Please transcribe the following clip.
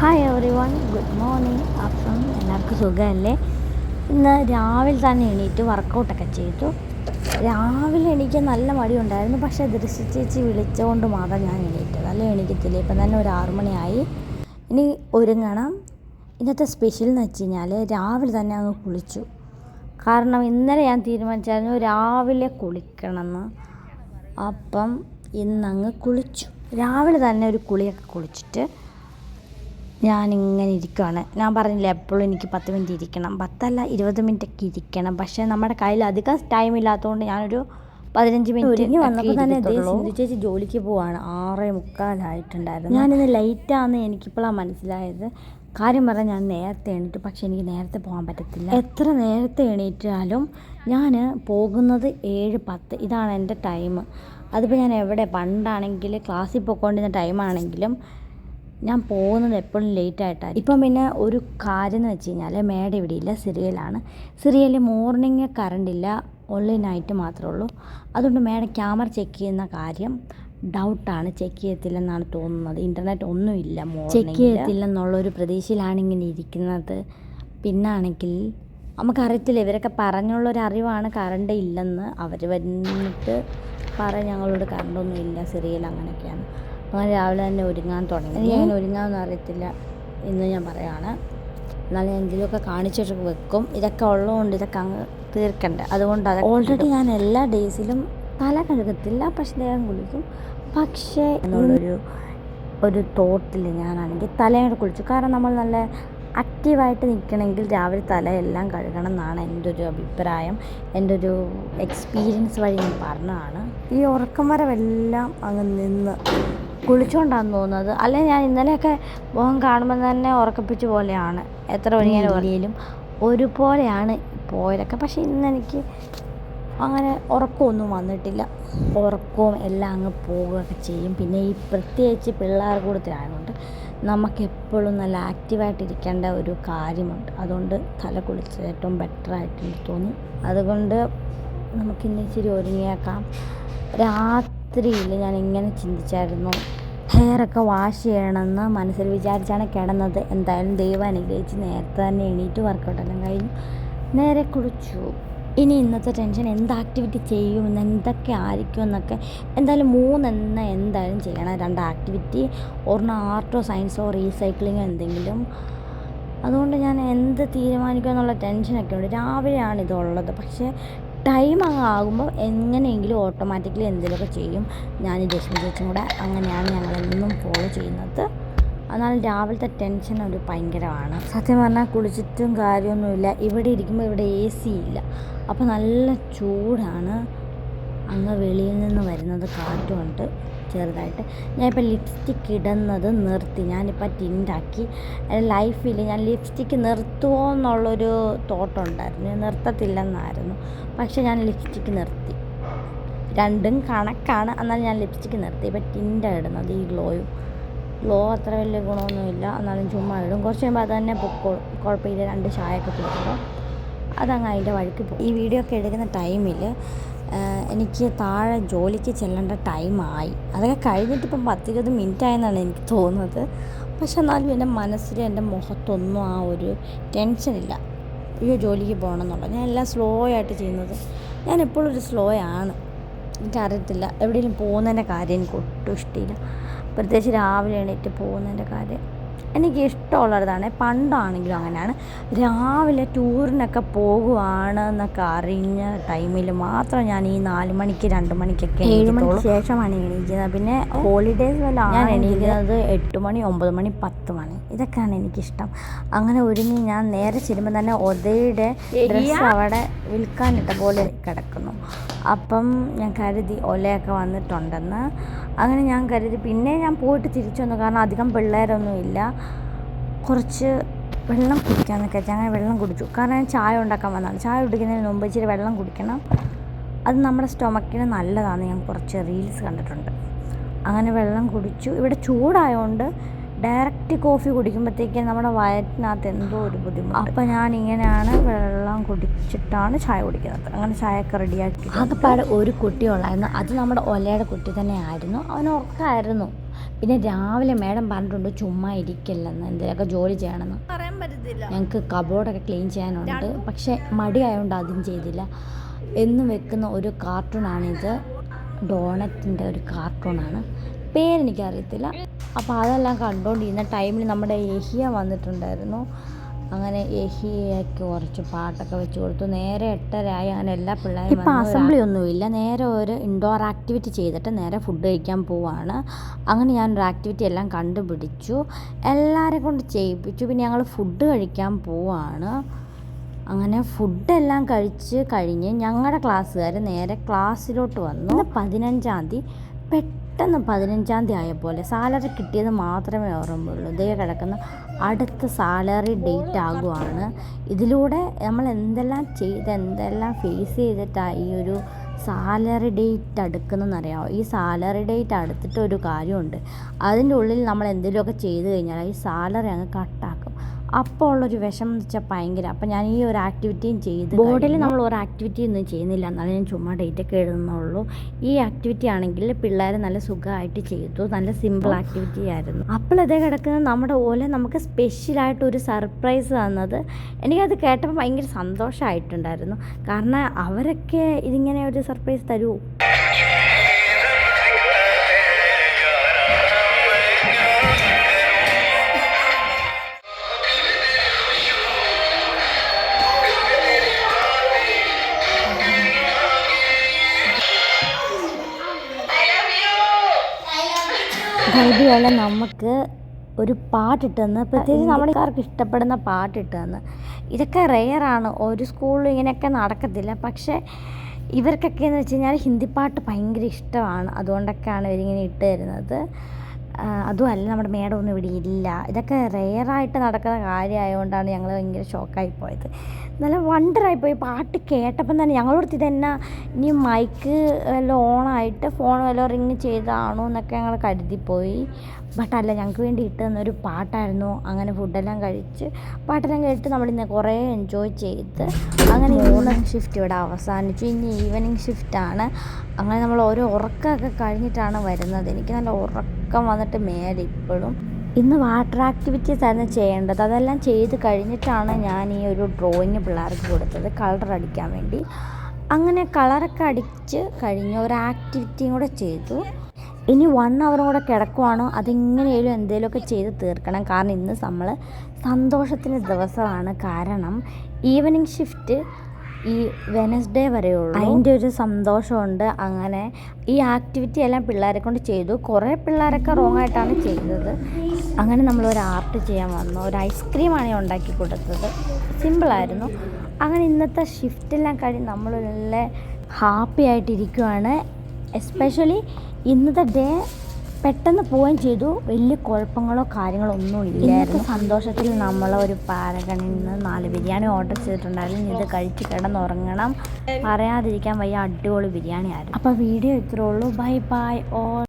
Hi every one, good morning. അപ്പം എല്ലാവർക്കും സുഖമല്ലേ? ഇന്ന് രാവിലെ തന്നെ എണീറ്റ് വർക്കൗട്ടൊക്കെ ചെയ്തു. രാവിലെ എനിക്ക് നല്ല മടിയുണ്ടായിരുന്നു, പക്ഷേ ദൃശ്യ ചേച്ചി വിളിച്ചുകൊണ്ട് മാത്രം ഞാൻ എണീറ്റത്. അല്ല എണീക്കത്തില്ല. ഇപ്പം തന്നെ ഒരു 6 മണിയായി. ഇനി ഒരുങ്ങണം. ഇന്നത്തെ സ്പെഷ്യൽ എന്ന് വെച്ച് കഴിഞ്ഞാൽ രാവിലെ തന്നെ അങ്ങ് കുളിച്ചു. കാരണം ഇന്നലെ ഞാൻ തീരുമാനിച്ചായിരുന്നു രാവിലെ കുളിക്കണമെന്ന്. അപ്പം ഇന്നങ്ങ് കുളിച്ചു. രാവിലെ തന്നെ ഒരു കുളിയൊക്കെ കുളിച്ചിട്ട് ഞാനിങ്ങനെ ഇരിക്കുകയാണ്. ഞാൻ പറഞ്ഞില്ല എപ്പോഴും എനിക്ക് 10 മിനിറ്റ് ഇരിക്കണം, 10 അല്ല 20 മിനിറ്റൊക്കെ ഇരിക്കണം. പക്ഷേ നമ്മുടെ കയ്യിൽ അധികം ടൈം ഇല്ലാത്തതുകൊണ്ട് ഞാനൊരു 15 മിനിറ്റ് ഇനി വന്നപ്പോൾ തന്നെ സിന്ധു ചേച്ചി ജോലിക്ക് പോവാണ്. 6:45 ഞാനിന്ന് ലേറ്റാണെന്ന് എനിക്കിപ്പോഴാണ് മനസ്സിലായത്. കാര്യം പറഞ്ഞാൽ ഞാൻ നേരത്തെ എണീറ്റു, പക്ഷേ എനിക്ക് നേരത്തെ പോകാൻ പറ്റത്തില്ല. എത്ര നേരത്തെ എണീറ്റാലും ഞാൻ പോകുന്നത് 7:10. ഇതാണ് എൻ്റെ ടൈം. അതിപ്പോൾ ഞാൻ എവിടെ പണ്ടാണെങ്കിൽ ക്ലാസ്സിൽ പോയിക്കൊണ്ടിരുന്ന ടൈമാണെങ്കിലും ഞാൻ പോകുന്നത് എപ്പോഴും ലേറ്റായിട്ടാണ്. ഇപ്പം പിന്നെ ഒരു കാര്യം എന്ന് വെച്ച് കഴിഞ്ഞാൽ മേഡം ഇവിടെ ഇല്ല, സിറിയലാണ്. സിറിയയിൽ മോർണിംഗ് കറണ്ടില്ല, ഓൺലി നൈറ്റ് മാത്രമേ ഉള്ളൂ. അതുകൊണ്ട് മേഡം ക്യാമറ ചെക്ക് ചെയ്യുന്ന കാര്യം ഡൗട്ടാണ്. ചെക്ക് ചെയ്യത്തില്ലെന്നാണ് തോന്നുന്നത്. ഇൻ്റർനെറ്റ് ഒന്നുമില്ല, ചെക്ക് ചെയ്യത്തില്ലെന്നുള്ളൊരു പ്രതീക്ഷയിലാണ് ഇങ്ങനെ ഇരിക്കുന്നത്. പിന്നാണെങ്കിൽ നമുക്കറിയത്തില്ല, ഇവരൊക്കെ പറഞ്ഞുള്ളൊരറിവാണ് കറണ്ട് ഇല്ലെന്ന്. അവർ വന്നിട്ട് ഞങ്ങളോട് കറണ്ടൊന്നും ഇല്ല സിറിയൽ, അങ്ങനെയൊക്കെയാണ്. അങ്ങനെ രാവിലെ തന്നെ ഒരുങ്ങാൻ തുടങ്ങി. ഞാൻ ഒരുങ്ങാമെന്ന് അറിയത്തില്ല എന്ന് ഞാൻ പറയുകയാണ്. എന്നാലും ഞാൻ എന്തെങ്കിലുമൊക്കെ കാണിച്ചിട്ട് വെക്കും. ഇതൊക്കെ ഉള്ളതുകൊണ്ട് ഇതൊക്കെ അങ്ങ് തീർക്കണ്ടേ, അതുകൊണ്ട് അത് ഓൾറെഡി ഞാൻ എല്ലാ ഡേയ്സിലും തല കഴുകത്തില്ല, പക്ഷേ ദേഹം കുളിക്കും. പക്ഷേ എന്നുള്ളൊരു തോട്ടിൽ ഞാനാണെങ്കിൽ തലയോടെ കുളിച്ചു. കാരണം നമ്മൾ നല്ല ആക്റ്റീവായിട്ട് നിൽക്കണമെങ്കിൽ രാവിലെ തലയെല്ലാം കഴുകണം എന്നാണ് എൻ്റെ ഒരു അഭിപ്രായം. എൻ്റെ ഒരു എക്സ്പീരിയൻസ് വഴി ഞാൻ പറഞ്ഞതാണ്. ഈ ഉറക്കം വരവെല്ലാം അങ്ങ് നിന്ന് കുളിച്ചുകൊണ്ടാണെന്ന് തോന്നുന്നത്. അല്ലെങ്കിൽ ഞാൻ ഇന്നലെയൊക്കെ മുഖം കാണുമ്പോൾ തന്നെ ഉറക്കപ്പിച്ച് പോലെയാണ്. എത്ര മണിയാലും ഒരുപോലെയാണ് പോയതൊക്കെ. പക്ഷേ ഇന്നെനിക്ക് അങ്ങനെ ഉറക്കമൊന്നും വന്നിട്ടില്ല. ഉറക്കവും എല്ലാം അങ്ങ് പോവുകയൊക്കെ ചെയ്യും. പിന്നെ ഈ പ്രത്യേകിച്ച് പിള്ളേർ കൂട്ടത്തിലായതുകൊണ്ട് നമുക്കെപ്പോഴും നല്ല ആക്റ്റീവായിട്ടിരിക്കേണ്ട ഒരു കാര്യമുണ്ട്. അതുകൊണ്ട് തല കുളിച്ചത് ഏറ്റവും ബെറ്ററായിട്ട് എനിക്ക് തോന്നി. അതുകൊണ്ട് നമുക്കിന്ന് ഇച്ചിരി ഒരുങ്ങിയേക്കാം. രാത്രിയിൽ ഞാൻ ഇങ്ങനെ ചിന്തിച്ചായിരുന്നു, ഹെയറൊക്കെ വാഷ് ചെയ്യണമെന്ന് മനസ്സിൽ വിചാരിച്ചാണ് കിടന്നത്. എന്തായാലും ദൈവം അനുഗ്രഹിച്ച് നേരത്തെ തന്നെ എണീറ്റ് വർക്കൗട്ടെല്ലാം കഴിഞ്ഞു നേരെ കുളിച്ചു. ഇനി ഇന്നത്തെ ടെൻഷൻ എന്ത് ആക്ടിവിറ്റി ചെയ്യും, എന്തൊക്കെ ആയിരിക്കും എന്നൊക്കെ. എന്തായാലും 3 എന്തായാലും ചെയ്യണം. 2 ആക്ടിവിറ്റി, ഒരെണ്ണം ആർട്ടോ സയൻസോ റീസൈക്ലിങ്ങോ എന്തെങ്കിലും. അതുകൊണ്ട് ഞാൻ എന്ത് തീരുമാനിക്കുക എന്നുള്ള ടെൻഷനൊക്കെ ഉണ്ട്. രാവിലെയാണ് ഇതുള്ളത്, പക്ഷേ ടൈം അങ്ങ് ആകുമ്പോൾ എങ്ങനെയെങ്കിലും ഓട്ടോമാറ്റിക്കലി എന്തെങ്കിലുമൊക്കെ ചെയ്യും. ഞാൻ രശ്മി ചേച്ചിയും കൂടെ അങ്ങനെയാണ് ഞങ്ങളെന്നും ഫോളോ ചെയ്യുന്നത്. എന്നാൽ രാവിലത്തെ ടെൻഷൻ ഒരു ഭയങ്കരമാണ്. സത്യം പറഞ്ഞാൽ കുളിച്ചിട്ടും കാര്യമൊന്നുമില്ല. ഇവിടെ ഇരിക്കുമ്പോൾ ഇവിടെ AC ഇല്ല, അപ്പോൾ നല്ല ചൂടാണ്. അങ്ങ് വെളിയിൽ നിന്ന് വരുന്നത് കാറ്റുമുണ്ട് ചെറുതായിട്ട്. ഞാനിപ്പോൾ ലിപ്സ്റ്റിക്ക് ഇടുന്നത് നിർത്തി. ഞാനിപ്പോൾ ടിൻറ്റാക്കി. ലൈഫിൽ ഞാൻ ലിപ്സ്റ്റിക്ക് നിർത്തുമോ എന്നുള്ളൊരു തോട്ടുണ്ടായിരുന്നു. ഞാൻ നിർത്തത്തില്ലെന്നായിരുന്നു, പക്ഷേ ഞാൻ ലിപ്സ്റ്റിക്ക് നിർത്തി. രണ്ടും കണക്കാണ്, എന്നാലും ഞാൻ ലിപ്സ്റ്റിക്ക് നിർത്തി. ഇപ്പോൾ ടിൻറ്റാണ് ഇടുന്നത്. ഈ ഗ്ലോ അത്ര വലിയ ഗുണമൊന്നുമില്ല, എന്നാലും ചുമ്മാ ഇടും. കുറച്ച് കഴിയുമ്പോൾ അത് തന്നെ പൊക്കോളും, കുഴപ്പമില്ല. 2 ചായയൊക്കെ കുടിക്കുമ്പോൾ അതങ്ങ് അതിൻ്റെ വഴിക്ക് പോകും. ഈ വീഡിയോ ഒക്കെ എടുക്കുന്ന ടൈമിൽ എനിക്ക് താഴെ ജോലിക്ക് ചെല്ലേണ്ട ടൈമായി. അതൊക്കെ കഴിഞ്ഞിട്ട് ഇപ്പം 10-20 മിനിറ്റ് ആയെന്നാണ് എനിക്ക് തോന്നുന്നത്. പക്ഷെ എന്നാലും എൻ്റെ മനസ്സിൽ എൻ്റെ മുഖത്തൊന്നും ആ ഒരു ടെൻഷനില്ല. അയ്യോ ജോലിക്ക് പോകണം എന്നുള്ളത്. ഞാൻ എല്ലാം സ്ലോ ആയിട്ട് ചെയ്യുന്നത്. ഞാൻ എപ്പോഴും ഒരു സ്ലോ ആണ്. എനിക്കറിയത്തില്ല, എവിടെയെങ്കിലും പോകുന്നതിൻ്റെ കാര്യം എനിക്ക് ഒട്ടും ഇഷ്ടമില്ല. പ്രത്യേകിച്ച് രാവിലെ എണീറ്റ് പോകുന്നതിൻ്റെ കാര്യം എനിക്ക് ഇഷ്ടമുള്ളതാണ്. പണ്ടാണെങ്കിലും അങ്ങനെയാണ്. രാവിലെ ടൂറിനൊക്കെ പോകുവാണ് എന്നൊക്കെ അറിഞ്ഞ ടൈമിൽ മാത്രം ഞാൻ ഈ 4 മണിക്ക് 2 മണിക്കൊക്കെ 7 മണിക്ക് ശേഷമാണ് എണീക്കുന്നത്. പിന്നെ ഹോളിഡേയ്സ് വല്ല ഞാൻ എണീക്കുന്നത് 8 മണി 9 മണി 10 മണി, ഇതൊക്കെയാണ് എനിക്കിഷ്ടം. അങ്ങനെ ഒരുങ്ങി ഞാൻ നേരെ ചെല്ലുമ്പോൾ തന്നെ ഒതയുടെ ഡ്രസ്സ് അവിടെ വിൽക്കാനിട്ട പോലെ കിടക്കുന്നു. അപ്പം ഞാൻ കരുതി ഒലയൊക്കെ വന്നിട്ടുണ്ടെന്ന്. അങ്ങനെ ഞാൻ കരുതി. പിന്നെ ഞാൻ പോയിട്ട് തിരിച്ചു വന്നു, കാരണം അധികം പിള്ളേരൊന്നും ഇല്ല. കുറച്ച് വെള്ളം കുടിക്കാമെന്നൊക്കെ വെച്ചാൽ അങ്ങനെ വെള്ളം കുടിച്ചു. കാരണം ഞാൻ ചായ ഉണ്ടാക്കാൻ വന്നതാണ്. ചായ കുടിക്കുന്നതിന് മുമ്പ് ഇച്ചിരി വെള്ളം കുടിക്കണം, അത് നമ്മുടെ സ്റ്റൊമക്കിന് നല്ലതാണ്. ഞാൻ കുറച്ച് റീൽസ് കണ്ടിട്ടുണ്ട്. അങ്ങനെ വെള്ളം കുടിച്ചു. ഇവിടെ ചൂടായതുകൊണ്ട് ഡയറക്റ്റ് കോഫി കുടിക്കുമ്പോഴത്തേക്കും നമ്മുടെ വയറ്റിനകത്ത് എന്തോ ഒരു ബുദ്ധിമുട്ട്. അപ്പോൾ ഞാനിങ്ങനെയാണ് വെള്ളം കുടിച്ചിട്ടാണ് ചായ കുടിക്കുന്നത്. അങ്ങനെ ചായയൊക്കെ റെഡിയാക്കി. ആകെപ്പാടെ ഒരു കുട്ടി ഉള്ളായിരുന്നു. അത് നമ്മുടെ ഒലയുടെ കുട്ടി തന്നെയായിരുന്നു. അവന് ഉറക്കമായിരുന്നു. പിന്നെ രാവിലെ മാഡം പറഞ്ഞിട്ടുണ്ട് ചുമ്മാ ഇരിക്കില്ലെന്ന്, എന്തെങ്കിലുമൊക്കെ ജോലി ചെയ്യണമെന്ന്. പറയാൻ പറ്റത്തില്ല. ഞങ്ങൾക്ക് കബോർഡൊക്കെ ക്ലീൻ ചെയ്യാനുണ്ട്, പക്ഷേ മടിയായതുകൊണ്ട് അതും ചെയ്തില്ല. എന്നും വെക്കുന്ന ഒരു കാർട്ടൂണാണിത്, ഡോണറ്റിൻ്റെ ഒരു കാർട്ടൂണാണ്, പേരെനിക്കറിയത്തില്ല. അപ്പോൾ അതെല്ലാം കണ്ടുകൊണ്ടിരുന്ന ടൈമിൽ നമ്മുടെ യഹിയ വന്നിട്ടുണ്ടായിരുന്നു. അങ്ങനെ യഹിയയ്ക്ക് കുറച്ച് പാട്ടൊക്കെ വെച്ച് കൊടുത്തു. നേരെ 8:30 അങ്ങനെ എല്ലാ പിള്ളേരും ഇപ്പോൾ അസംബ്ലി ഒന്നുമില്ല, നേരെ ഒരു ഇൻഡോർ ആക്ടിവിറ്റി ചെയ്തിട്ട് നേരെ ഫുഡ് കഴിക്കാൻ പോവാണ്. അങ്ങനെ ഞാനൊരു ആക്ടിവിറ്റി എല്ലാം കണ്ടുപിടിച്ചു, എല്ലാവരെ കൊണ്ട് ചെയ്യിപ്പിച്ചു. പിന്നെ ഞങ്ങൾ ഫുഡ് കഴിക്കാൻ പോവാണ്. അങ്ങനെ ഫുഡെല്ലാം കഴിച്ച് കഴിഞ്ഞ് ഞങ്ങളുടെ ക്ലാസ്സുകാർ നേരെ ക്ലാസ്സിലോട്ട് വന്നു. 15-ാം തീയതി പെട്ടെന്ന് 15-ാം തീയതി ആയപ്പോലെ സാലറി കിട്ടിയത് മാത്രമേ ഓർമ്മയുള്ളൂ. ഇതേ കിടക്കുന്ന അടുത്ത സാലറി ഡേറ്റ് ആകുവാണ്. ഇതിലൂടെ നമ്മൾ എന്തെല്ലാം ഫേസ് ചെയ്തിട്ടാണ് ഈ ഒരു സാലറി ഡേറ്റ് അടുക്കുന്നതെന്നറിയാമോ? ഈ സാലറി ഡേറ്റ് അടുത്തിട്ട് ഒരു കാര്യമുണ്ട്, അതിൻ്റെ ഉള്ളിൽ നമ്മൾ എന്തെങ്കിലുമൊക്കെ ചെയ്ത് കഴിഞ്ഞാൽ ഈ സാലറി അങ്ങ് കട്ടാക്കും. അപ്പോൾ ഉള്ളൊരു വിഷമം എന്ന് വെച്ചാൽ ഭയങ്കര. അപ്പോൾ ഞാൻ ഈ ഒരു ആക്ടിവിറ്റിയും ചെയ്ത്, ബോർഡിൽ നമ്മൾ ഒരു ആക്ടിവിറ്റി ഒന്നും ചെയ്യുന്നില്ല, എന്നാലും ഞാൻ ചുമ്മാ ഡേറ്റൊക്കെ എഴുതുന്നുള്ളൂ. ഈ ആക്ടിവിറ്റി ആണെങ്കിൽ പിള്ളേർ നല്ല സുഖമായിട്ട് ചെയ്തു, നല്ല സിമ്പിൾ ആക്ടിവിറ്റി ആയിരുന്നു. അപ്പോൾ അതേ കിടക്കുന്ന നമ്മുടെ പോലെ നമുക്ക് സ്പെഷ്യലായിട്ടൊരു സർപ്രൈസ് തന്നത്, എനിക്കത് കേട്ടപ്പോൾ ഭയങ്കര സന്തോഷമായിട്ടുണ്ടായിരുന്നു. കാരണം അവരൊക്കെ ഇതിങ്ങനെ ഒരു സർപ്രൈസ് തരുമോ? ഗൈഡികളെ നമുക്ക് ഒരു പാട്ടിട്ടെന്ന്, പ്രത്യേകിച്ച് നമ്മുടെ കാർക്ക് ഇഷ്ടപ്പെടുന്ന പാട്ടിട്ടെന്ന്. ഇതൊക്കെ റെയറാണ്, ഒരു സ്കൂളിലും ഇങ്ങനെയൊക്കെ നടക്കത്തില്ല. പക്ഷേ ഇവർക്കൊക്കെ എന്ന് വെച്ച് കഴിഞ്ഞാൽ ഹിന്ദി പാട്ട് ഭയങ്കര ഇഷ്ടമാണ്, അതുകൊണ്ടൊക്കെയാണ് ഇവരിങ്ങനെ ഇട്ട് തരുന്നത്. അതുമല്ല നമ്മുടെ മേഡം ഒന്നും ഇവിടെ ഇല്ല. ഇതൊക്കെ റെയറായിട്ട് നടക്കുന്ന കാര്യമായതുകൊണ്ടാണ് ഞങ്ങൾ ഭയങ്കര ഷോക്കായിപ്പോയത്. നല്ല വണ്ടറായിപ്പോയി. പാട്ട് കേട്ടപ്പം തന്നെ ഞങ്ങളോടത്ത് ഇതെന്നാ ഇനി മൈക്ക് വല്ലതും ഓണായിട്ട് ഫോൺ വല്ലതും റിങ് ചെയ്താണോ എന്നൊക്കെ ഞങ്ങൾ കരുതിപ്പോയി. ബട്ട് അല്ല, ഞങ്ങൾക്ക് വേണ്ടി ഇട്ട് തന്നൊരു പാട്ടായിരുന്നു. അങ്ങനെ ഫുഡെല്ലാം കഴിച്ച് പാട്ടെല്ലാം കേട്ട് നമ്മളിന്ന് കുറേ എൻജോയ് ചെയ്ത് അങ്ങനെ മോർണിംഗ് ഷിഫ്റ്റ് ഇവിടെ അവസാനിച്ചു. ഇനി ഈവനിങ് ഷിഫ്റ്റാണ്. അങ്ങനെ നമ്മൾ ഓരോ ഉറക്കമൊക്കെ കഴിഞ്ഞിട്ടാണ് വരുന്നത്. എനിക്ക് നല്ല ഉറക്കം വന്നിട്ട് മേലെ ഇപ്പോഴും. ഇന്ന് വാട്ടർ ആക്ടിവിറ്റീസ് ആയിരുന്നു ചെയ്യേണ്ടത്, അതെല്ലാം ചെയ്ത് കഴിഞ്ഞിട്ടാണ് ഞാൻ ഈ ഒരു ഡ്രോയിങ് പിള്ളേർക്ക് കൊടുത്തത്, കളർ അടിക്കാൻ വേണ്ടി. അങ്ങനെ കളറൊക്കെ അടിച്ച് കഴിഞ്ഞ് ഒരു ആക്ടിവിറ്റിയും കൂടെ ചെയ്തു. ഇനി 1 hour കൂടെ കിടക്കുവാണോ, അതെങ്ങനെയായാലും എന്തെങ്കിലുമൊക്കെ ചെയ്ത് തീർക്കണം. കാരണം ഇന്ന് നമ്മൾ സന്തോഷത്തിൻ്റെ ദിവസമാണ്. കാരണം ഈവനിങ് ഷിഫ്റ്റ് ഈ വെനസ്ഡേ വരെയുള്ളൂ, അതിൻ്റെ ഒരു സന്തോഷമുണ്ട്. അങ്ങനെ ഈ ആക്ടിവിറ്റി എല്ലാം പിള്ളേരെ കൊണ്ട് ചെയ്തു. കുറേ പിള്ളേരൊക്കെ റോങ് ആയിട്ടാണ് ചെയ്തത്. അങ്ങനെ നമ്മളൊരു ആർട്ട് ചെയ്യാൻ വന്നു. ഒരു ഐസ്ക്രീമാണ് ഞാൻ ഉണ്ടാക്കി കൊടുത്തത്, സിമ്പിളായിരുന്നു. അങ്ങനെ ഇന്നത്തെ ഷിഫ്റ്റെല്ലാം കഴിഞ്ഞ് നമ്മൾ നല്ല ഹാപ്പി ആയിട്ടിരിക്കുവാണ്. എസ്പെഷ്യലി ഇന്നത്തെ ഡേ പെട്ടെന്ന് പോവുകയും ചെയ്തു, വലിയ കുഴപ്പങ്ങളോ കാര്യങ്ങളോ ഒന്നും ഇല്ലായിരുന്നു. സന്തോഷത്തിൽ നമ്മൾ ഒരു പാരഗണിൽ നിന്ന് 4 ബിരിയാണി ഓർഡർ ചെയ്തിട്ടുണ്ടായിരുന്നു. ഇത് കഴിച്ച് കിടന്നുറങ്ങണം, പറയാതിരിക്കാൻ വയ്യ, അടിപൊളി ബിരിയാണി ആയിരുന്നു. അപ്പോൾ വീഡിയോ ഇത്രേ ഉള്ളൂ. Bye bye all.